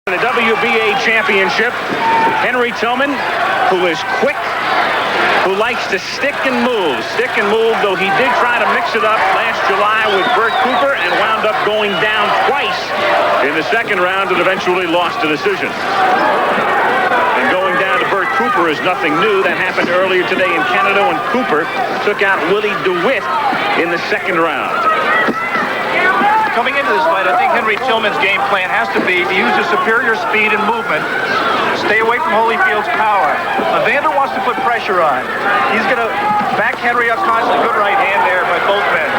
The WBA championship, Henry Tillman, who is quick, who likes to stick and move, though he did try to mix it up last July with Bert Cooper and wound up going down twice in the second round and eventually lost the decision. And going down to Bert Cooper is nothing new. That happened earlier today in Canada when Cooper took out Willie DeWitt in the second round. Coming into this fight, I think Henry Tillman's game plan has to be to use his superior speed and movement, stay away from Holyfield's power. Evander wants to put pressure on. He's going to back Henry up constantly. Good right hand there by both men.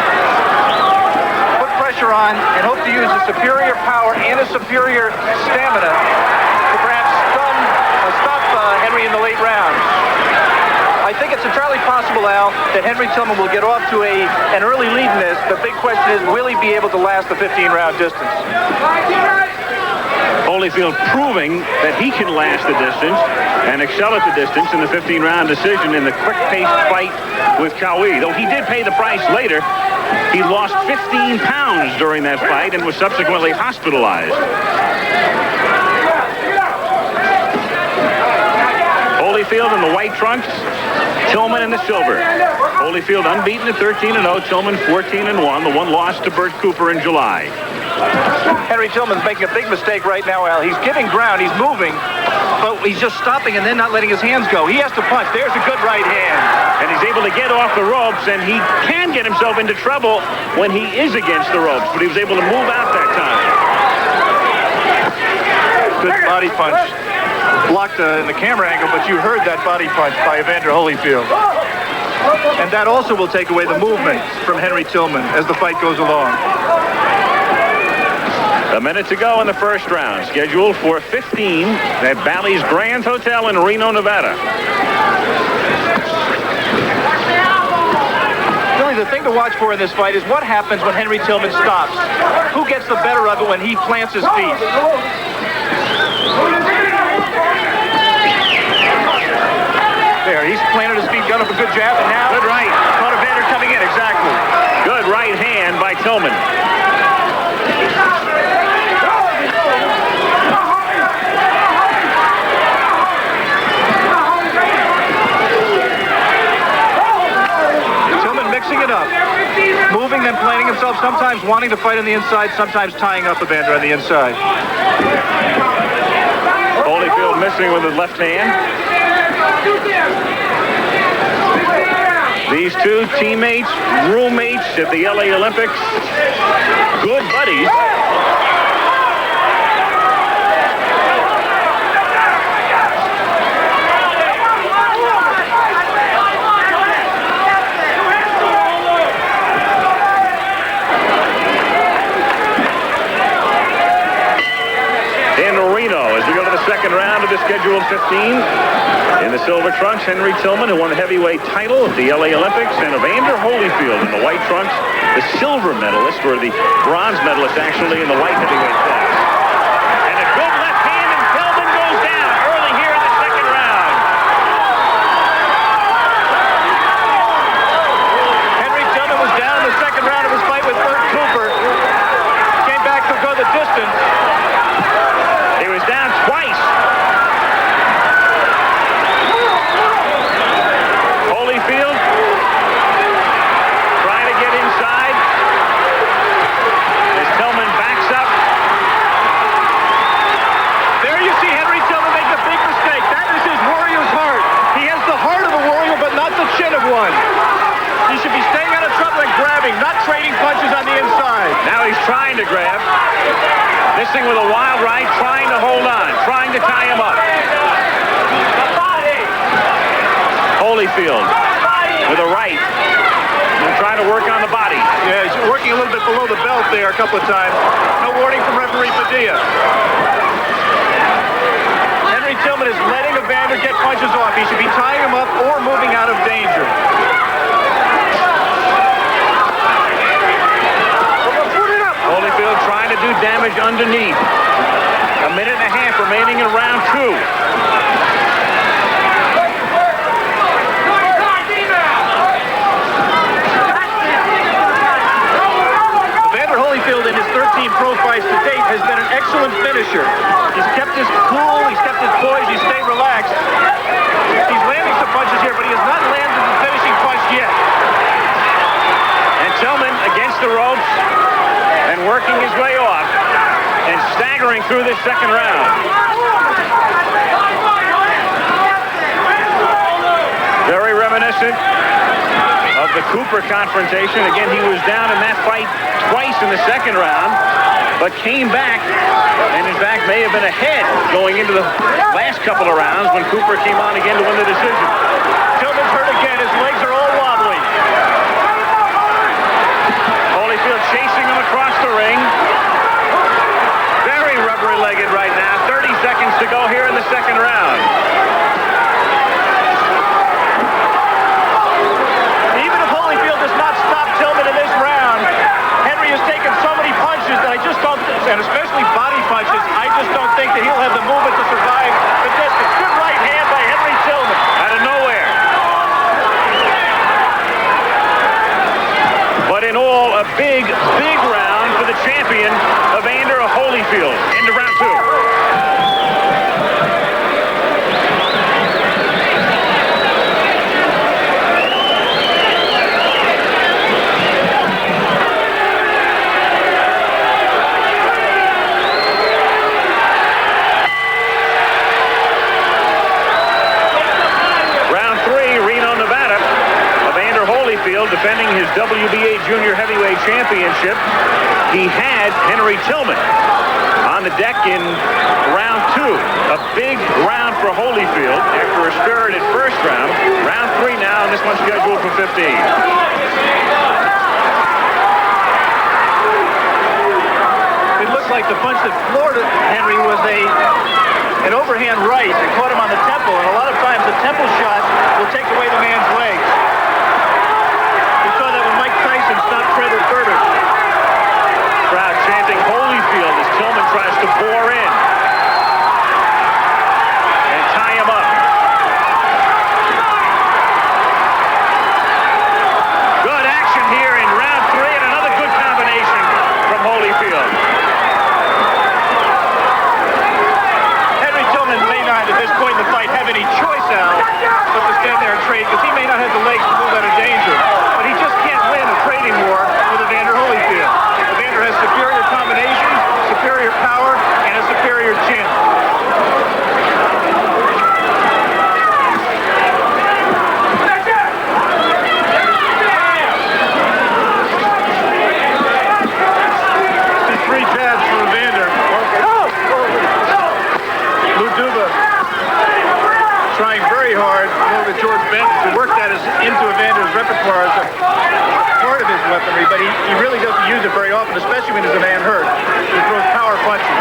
Put pressure on and hope to use his superior power and his superior stamina to perhaps stop Henry in the late rounds. I think it's entirely possible, Al, that Henry Tillman will get off to an early lead in this. The big question is, will he be able to last the 15-round distance? Holyfield proving that he can last the distance and excel at the distance in the 15-round decision in the quick-paced fight with Cowie. Though he did pay the price later, he lost 15 pounds during that fight and was subsequently hospitalized. Holyfield in the white trunks, Tillman in the silver. Holyfield unbeaten at 13-0, Tillman 14-1. The one loss to Bert Cooper in July. Henry Tillman's making a big mistake right now, Al. He's giving ground, he's moving, but he's just stopping and then not letting his hands go. He has to punch. There's a good right hand. And he's able to get off the ropes, and he can get himself into trouble when he is against the ropes, but he was able to move out that time. Good body punch. Blocked in the camera angle, but you heard that body punch by Evander Holyfield. And that also will take away the movement from Henry Tillman as the fight goes along. A minute to go in the first round, scheduled for 15 at Bally's Grand Hotel in Reno, Nevada. Really, the thing to watch for in this fight is what happens when Henry Tillman stops. Who gets the better of it when he plants his feet? There, he's planted his feet, got up a good jab, and now... Good right. Caught Evander coming in, exactly. Good right hand by Tillman. Tillman mixing it up. Moving, then planting himself, sometimes wanting to fight on the inside, sometimes tying up Evander on the inside. Holyfield missing with his left hand. These two teammates, roommates at the LA Olympics, good buddies. In Reno, as we go to the second round of the scheduled 15. In the silver trunks, Henry Tillman, who won the heavyweight title at the LA Olympics, and Evander Holyfield in the white trunks, the silver medalist, or the bronze medalist actually in the white heavyweight class. And a good left hand, and Tillman goes down early here in the second round. Henry Tillman was down in the second round of his fight with Bert Cooper. Came back to go the distance. He was down twice. Holyfield trying to get inside as Tillman backs up. There you see Henry Tillman make a big mistake. That is his warrior's heart. He has the heart of a warrior, but not the chin of one. He should be staying out of trouble and grabbing, not trading punches on the inside. Now he's trying to grab. Missing with a wild right, trying to hold on, trying to tie him up. Holyfield with a right. And trying to work on the body. Yeah, he's working a little bit below the belt there a couple of times. No warning from referee Padilla. Henry Tillman is letting Evander get punches off. He should be tying him up or moving out of danger. Holyfield trying to do damage underneath. A minute and a half remaining in round 2. Evander Holyfield in his 13 pro fights to date has been an excellent finisher. He's kept ropes and working his way off and staggering through this second round. Very reminiscent of the Cooper confrontation. Again, he was down in that fight twice in the second round, but came back and in fact may have been ahead going into the last couple of rounds when Cooper came on again to win the decision. Tillman's hurt again. His legs are all wobbly. Holyfield chasing him across the ring. Very rubbery-legged right now. 30 seconds to go here in the second round. Even if Holyfield does not stop Tillman in this round, Henry has taken so many punches that I just don't, and especially body punches, I just don't think that he'll have the movement to survive the distance. Good right hand by Henry Tillman. Out of nowhere. But in all, a big, big round for the champion, Evander Holyfield. Into round two. Round three, Reno, Nevada. Evander Holyfield defending his WBA Junior Heavyweight Championship. He had Henry Tillman on the deck in round two. A big round for Holyfield after a spirited first round. Round three now, and this one's scheduled for 15. It looked like the punch that floored Henry was an overhand right that caught him on the temple, and a lot of times the temple shot will take away the man's legs. We saw that when Mike Tyson stopped Frederick Berber. Crowd chanting Holyfield as Tillman tries to bore in and tie him up. Good action here in round three, and another good combination from Holyfield. Henry Tillman may not at this point in the fight have any choice, Al, but to stand there and trade, because he may not have the legs to move out of danger, but he just can't win a trading war with Evander Holyfield. Evander has superior combinations, superior power, and a superior chin. Three jabs for Evander. Luduba trying very hard over George Benton to work that into Evander's repertoire as a part of his weaponry, but he really doesn't use it very often, especially when there's a man hurt. He throws power punches.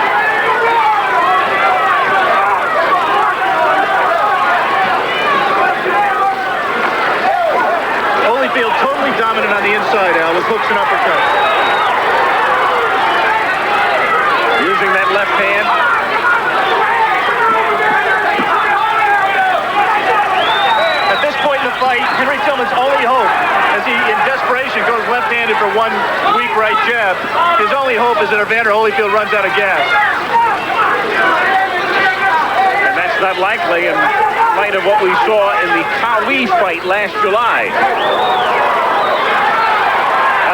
Holyfield totally dominant on the inside, Al, with hooks and uppercuts. Using that left hand. At this point in the fight, Henry Tillman's only hope, as he in desperation goes left-handed for one weak right jab, his only hope is that Evander Holyfield runs out of gas. And that's not likely in light of what we saw in the Kawi fight last July.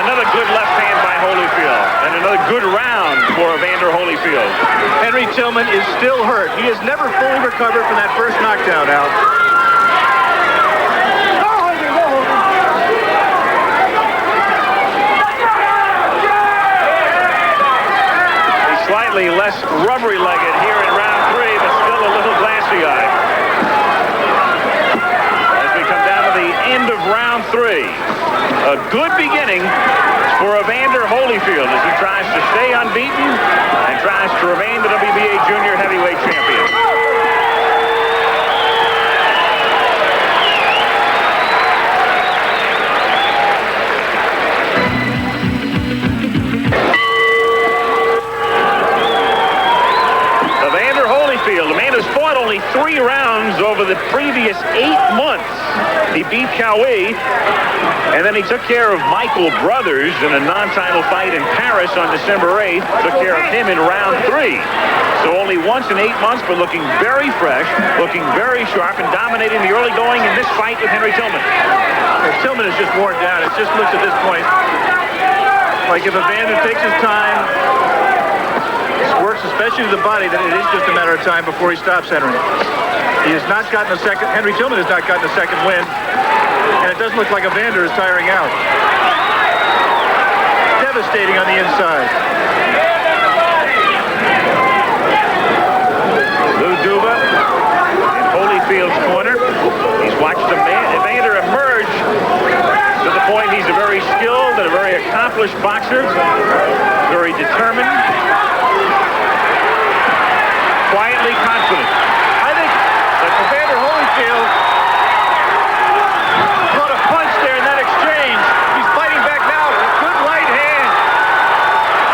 Another good left hand by Holyfield, and another good round for Evander Holyfield. Henry Tillman is still hurt. He has never fully recovered from that first knockdown, Al. He's slightly less rubbery-legged here in round three, but still a little glassy-eyed. As we come down to the end of round three, a good beginning for Evander Holyfield as he tries to stay unbeaten and tries to remain the WBA Junior Heavyweight Champion. Evander Holyfield, the man who's fought only 3 rounds over the previous 8 months. He beat Kawi, and then he took care of Michael Brothers in a non-title fight in Paris on December 8th. Took care of him in round 3. So only once in 8 months, but looking very fresh, looking very sharp, and dominating the early going in this fight with Henry Tillman. Tillman is just worn down. It just looks at this point. like if Evander takes his time, works especially to the body, then it is just a matter of time before he stops Henry. He has not gotten a second, Henry Tillman has not gotten a second win, and it doesn't look like Evander is tiring out. Devastating on the inside. Lou Duva in Holyfield's corner. He's watched Evander emerge to the point he's a very skilled and a very accomplished boxer, very determined, quietly confident. I think that Evander Holyfield caught a punch there in that exchange. He's fighting back now. Good right hand.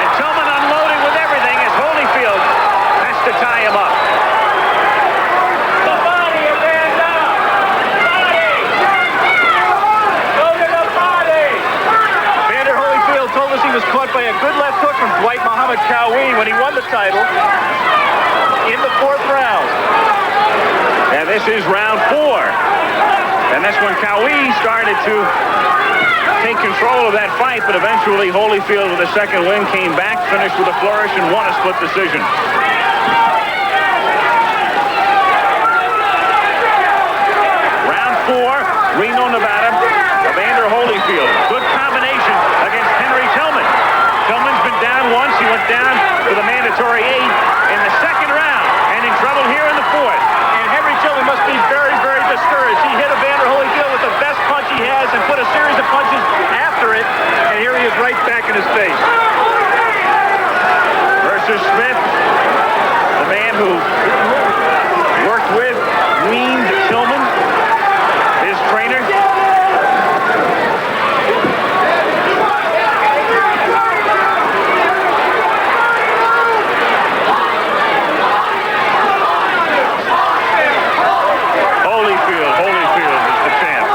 And Tillman unloading with everything as Holyfield has to tie him up. The body, Evander. Body. Go to the body. Evander Holyfield told us he was caught by a good left hook from Dwight Muhammad Cowie when he won the title in the 4th round. And this is round 4. And that's when Cowie started to take control of that fight, but eventually Holyfield with a second win came back, finished with a flourish, and won a split decision. Round 4, Reno, Nevada, Evander Holyfield. Good combination against Henry Tillman. Tillman's been down once. He went down with a mandatory 8 in the 2nd round, and in trouble here in the 4th. And Henry Tillman must be very, very discouraged. He hit Evander Holyfield with the best punch he has and put a series of punches after it, and here he is right back in his face. Versus Smith, the man who worked with, weaned Tillman, his trainer. Holyfield is the champ.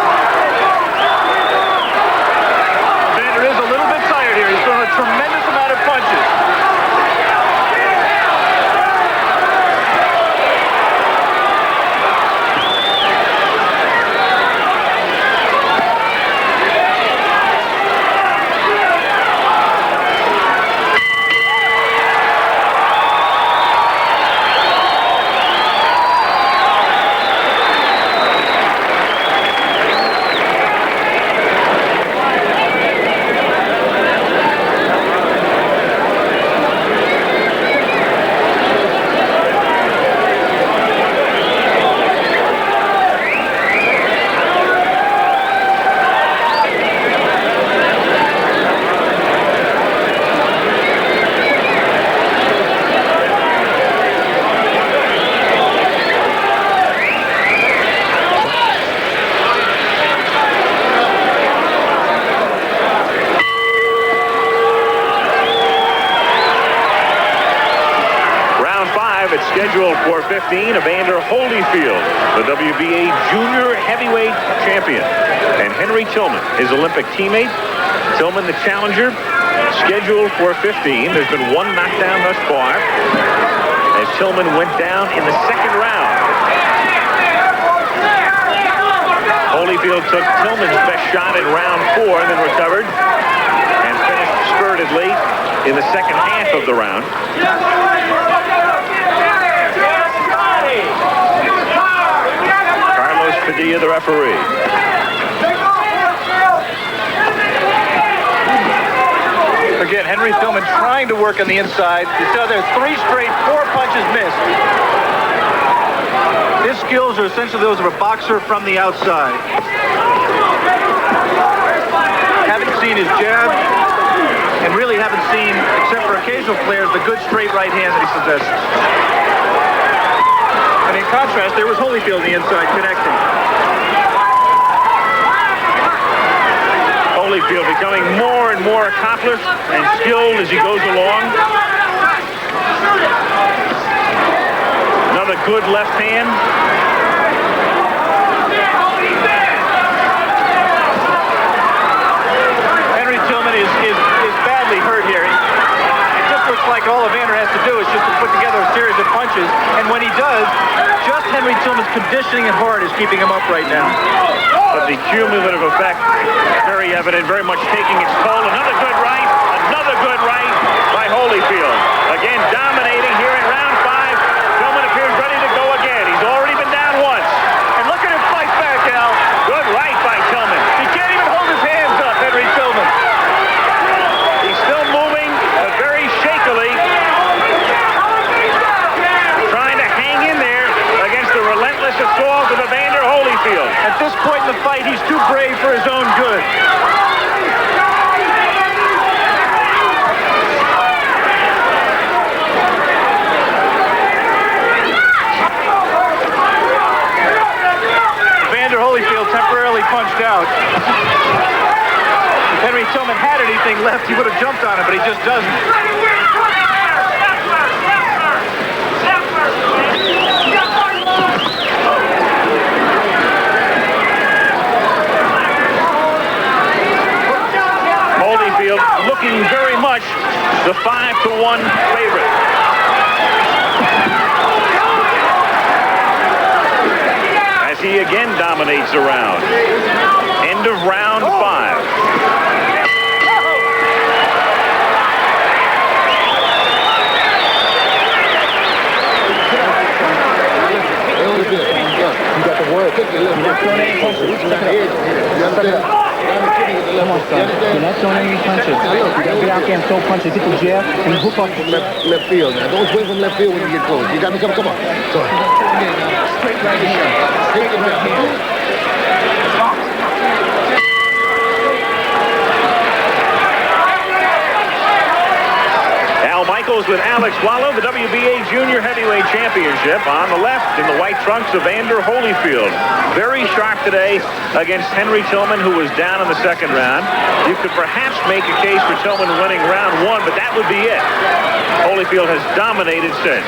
Evander is a little bit tired here. He's thrown a tremendous amount of punches. Scheduled for 15, Evander Holyfield, the WBA junior heavyweight champion, and Henry Tillman, his Olympic teammate. Tillman, the challenger, scheduled for 15. There's been one knockdown thus far, as Tillman went down in the 2nd round. Holyfield took Tillman's best shot in round 4 and then recovered and finished spiritedly in the 2nd half of the round. Padilla, the referee. Again, Henry Tillman trying to work on the inside. You saw there 3 straight, 4 punches missed. His skills are essentially those of a boxer from the outside. Haven't seen his jab, and really haven't seen, except for occasional flares, the good straight right hand that he possesses. And in contrast, there was Holyfield on the inside connecting. Holyfield becoming more and more accomplished and skilled as he goes along. Another good left hand. Henry Tillman is badly hurt here. It just looks like all Evander has to do is just to put together a series of punches, and when he does, just Henry Tillman's conditioning and heart is keeping him up right now. But the cumulative effect, very evident, very much taking its toll. Another good right, Another good right by Holyfield. Again, dominating here in round 5. Tillman appears ready to go again. He's already been down once. And look at him fight back, Al. Good right by Tillman. He can't even hold his hands up, Henry Tillman. He's still moving, but very shakily. Trying to hang in there against the relentless assault of Evander Holyfield. At this point in the fight, he's too brave for his own good. Evander Holyfield temporarily punched out. If Henry Tillman had anything left, he would have jumped on it, but he just doesn't. Holyfield looking very much the 5-1 favorite. As he again dominates the round. End of round 5. You got the word. You're not throwing any punches. You understand? Come on, son. You're not throwing any punches. You got to get out there and throw punches. Hit the jab and hook off the left field. Now, don't swing from left field when you get close. You got me? Come on. Go ahead. Straight right here. Take it right here. Michaels with Alex Wallow, the WBA Junior Heavyweight Championship. On the left, in the white trunks, Evander Holyfield. Very sharp today against Henry Tillman, who was down in the second round. You could perhaps make a case for Tillman winning round 1, but that would be it. Holyfield has dominated since.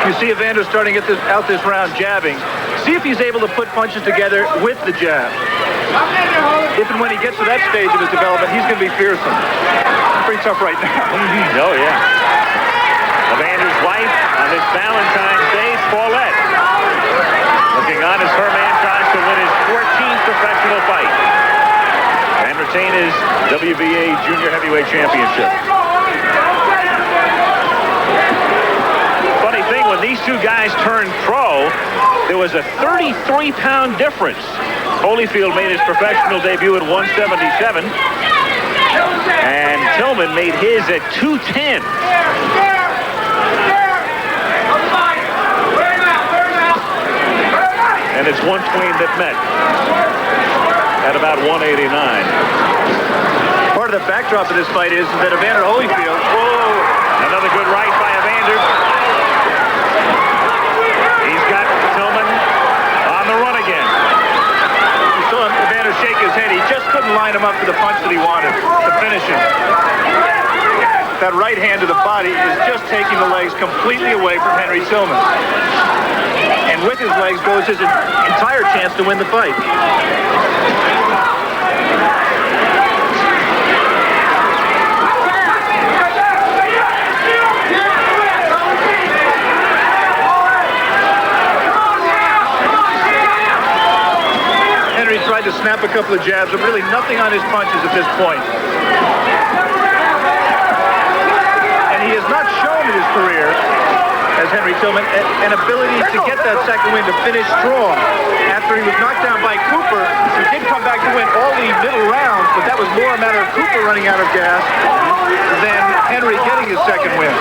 You see Evander starting to get out this round jabbing. See if he's able to put punches together with the jab. If and when he gets to that stage of his development, he's going to be fearsome. Pretty tough right now. Oh, yeah. Evander's wife on this Valentine's Day, Paulette. Looking on as her man tries to win his 14th professional fight and retain his WBA Junior Heavyweight Championship. Funny thing, when these two guys turned pro, there was a 33-pound difference. Holyfield made his professional debut at 177. And Tillman made his at 210. And it's one twain that met at about 189. Part of the backdrop of this fight is that Evander Holyfield... Whoa! Another good right by Evander. He's got Tillman on the run again. You saw Evander shake his head. He just couldn't line him up for the punch that he wanted to finish him. That right hand to the body is just taking the legs completely away from Henry Tillman. And with his legs goes his entire chance to win the fight. Henry tried to snap a couple of jabs, but really nothing on his punches at this point. And he has not shown in his career, as Henry Tillman, an ability to get that second win, to finish strong. After he was knocked down by Cooper, he did come back to win all the middle rounds, but that was more a matter of Cooper running out of gas than Henry getting his second win.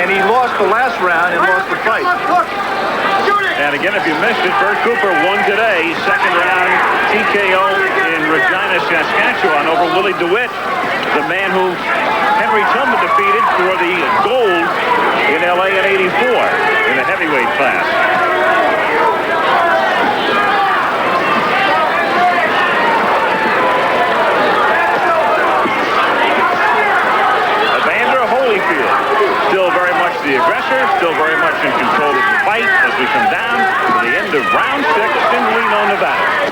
And he lost the last round and lost the fight. And again, if you missed it, Bert Cooper won today. Second round TKO in Regina, Saskatchewan over Willie DeWitt, the man who Henry Tillman defeated for the gold in LA in '84 in the heavyweight class. Evander Holyfield, still very much the aggressor, still very much in control of the fight as we come down to the end of round 6 in Reno, Nevada.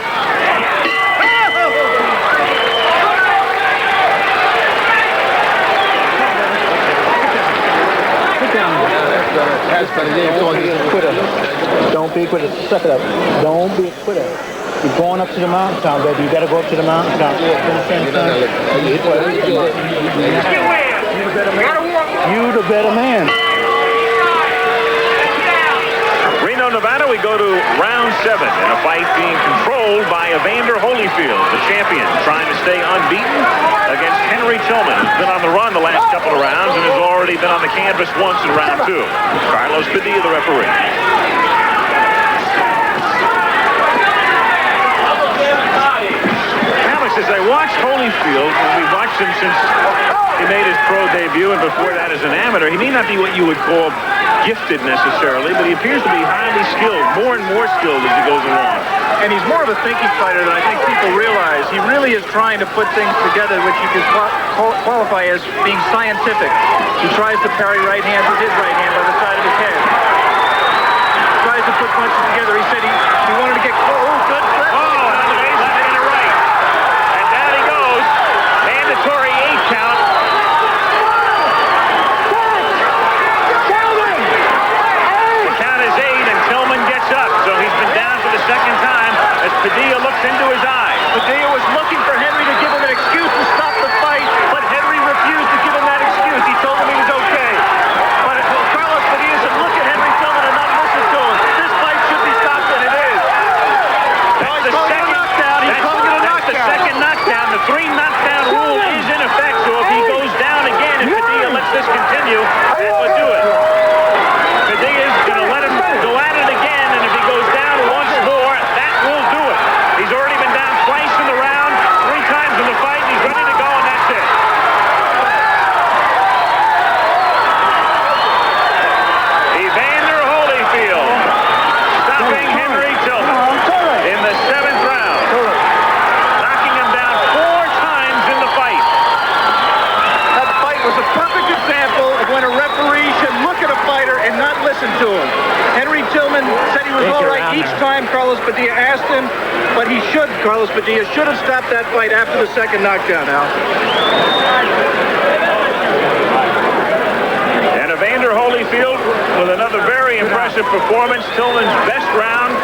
Don't be a quitter. Suck it up. Don't be a quitter. You're going up to the mountaintop, baby. You got to go up to the mountaintop. You the better man. Reno, Nevada, we go to round 7 in a fight being controlled by Evander Holyfield, the champion, trying to stay unbeaten against Henry Tillman, who's been on the run the last couple of rounds and has already been on the canvas once in round 2. Carlos Padilla, the referee. Alex, as I watched Holyfield, and we've watched him since he made his pro debut and before that as an amateur, he may not be what you would call gifted necessarily, but he appears to be highly skilled, more and more skilled as he goes along. And he's more of a thinking fighter than I think people realize. He really is trying to put things together which you could qualify as being scientific. He tries to parry right hands with his right hand by the side of his head. He tries to put punches together. He said he wanted to get close. Oh, good. On the base, hitting it right. And down he goes. Mandatory 8 count. The count is 8, and Tillman gets up. So he's been down for the second time as Padilla looks into his eyes. Padilla was looking for Henry to give him an excuse to stop the fight, but Henry refused to give him that excuse. He told him he was okay. But Carlos Padilla said, look at Henry Tillman and not listen to him. This fight should be stopped, and it is. That's the second knockdown. He's calling it a knockdown. That's the second knockdown. The 3 knockdown rule is in effect, so if he goes down again and Padilla lets this continue, that would do it. Padilla's going to let him go at it again, and if he goes down once more, that will do it. He's already been down twice in the round, 3 times in the fight, and he's ready to go, and that's it. Evander Holyfield stopping Henry Tillman in the 7th round, knocking him down 4 times in the fight. That fight was a perfect example of when a referee should look at a fighter and not listen to him. Henry Tillman said he was all right each time Carlos Padilla asked him, but Carlos Padilla should have stopped that fight after the second knockdown, Al. And Evander Holyfield with another very impressive performance. Tillman's best round